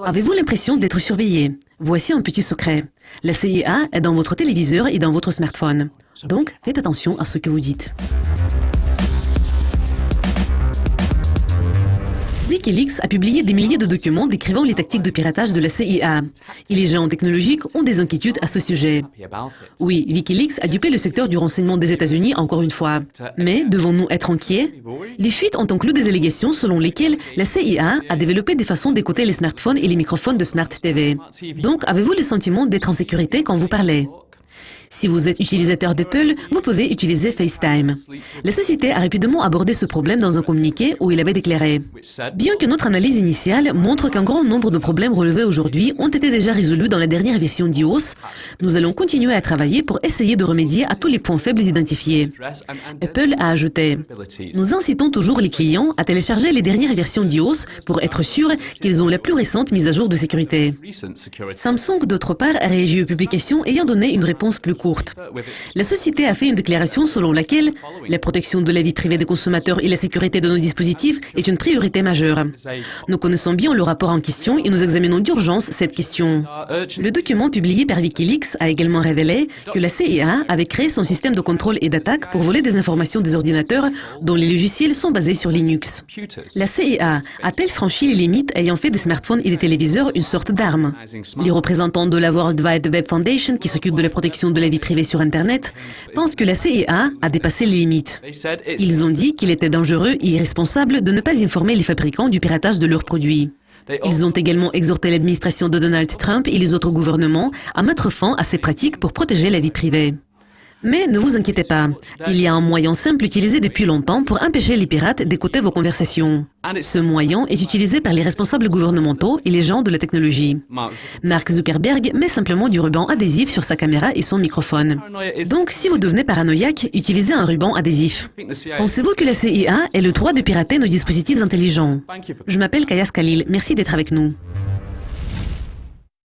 Avez-vous l'impression d'être surveillé? Voici un petit secret. La CIA est dans votre téléviseur et dans votre smartphone. Donc, faites attention à ce que vous dites. Wikileaks a publié des milliers de documents décrivant les tactiques de piratage de la CIA. Et les géants technologiques ont des inquiétudes à ce sujet. Oui, Wikileaks a dupé le secteur du renseignement des États-Unis encore une fois. Mais devons-nous être inquiets? Les fuites ont inclus des allégations selon lesquelles la CIA a développé des façons d'écouter les smartphones et les microphones de Smart TV. Donc, avez-vous le sentiment d'être en sécurité quand vous parlez? Si vous êtes utilisateur d'Apple, vous pouvez utiliser FaceTime. La société a rapidement abordé ce problème dans un communiqué où il avait déclaré « Bien que notre analyse initiale montre qu'un grand nombre de problèmes relevés aujourd'hui ont été déjà résolus dans la dernière version d'iOS, nous allons continuer à travailler pour essayer de remédier à tous les points faibles identifiés. » Apple a ajouté « Nous incitons toujours les clients à télécharger les dernières versions d'iOS pour être sûrs qu'ils ont la plus récente mise à jour de sécurité. » Samsung, d'autre part, a réagi aux publications ayant donné une réponse plus courte. La société a fait une déclaration selon laquelle la protection de la vie privée des consommateurs et la sécurité de nos dispositifs est une priorité majeure. Nous connaissons bien le rapport en question et nous examinons d'urgence cette question. Le document publié par Wikileaks a également révélé que la CIA avait créé son système de contrôle et d'attaque pour voler des informations des ordinateurs dont les logiciels sont basés sur Linux. La CIA a-t-elle franchi les limites ayant fait des smartphones et des téléviseurs une sorte d'arme? Les représentants de la World Wide Web Foundation, qui s'occupe de la protection de la vie privée sur Internet, pensent que la CIA a dépassé les limites. Ils ont dit qu'il était dangereux et irresponsable de ne pas informer les fabricants du piratage de leurs produits. Ils ont également exhorté l'administration de Donald Trump et les autres gouvernements à mettre fin à ces pratiques pour protéger la vie privée. Mais ne vous inquiétez pas, il y a un moyen simple utilisé depuis longtemps pour empêcher les pirates d'écouter vos conversations. Ce moyen est utilisé par les responsables gouvernementaux et les gens de la technologie. Mark Zuckerberg met simplement du ruban adhésif sur sa caméra et son microphone. Donc, si vous devenez paranoïaque, utilisez un ruban adhésif. Pensez-vous que la CIA ait le droit de pirater nos dispositifs intelligents? Je m'appelle Kaya Khalil, merci d'être avec nous.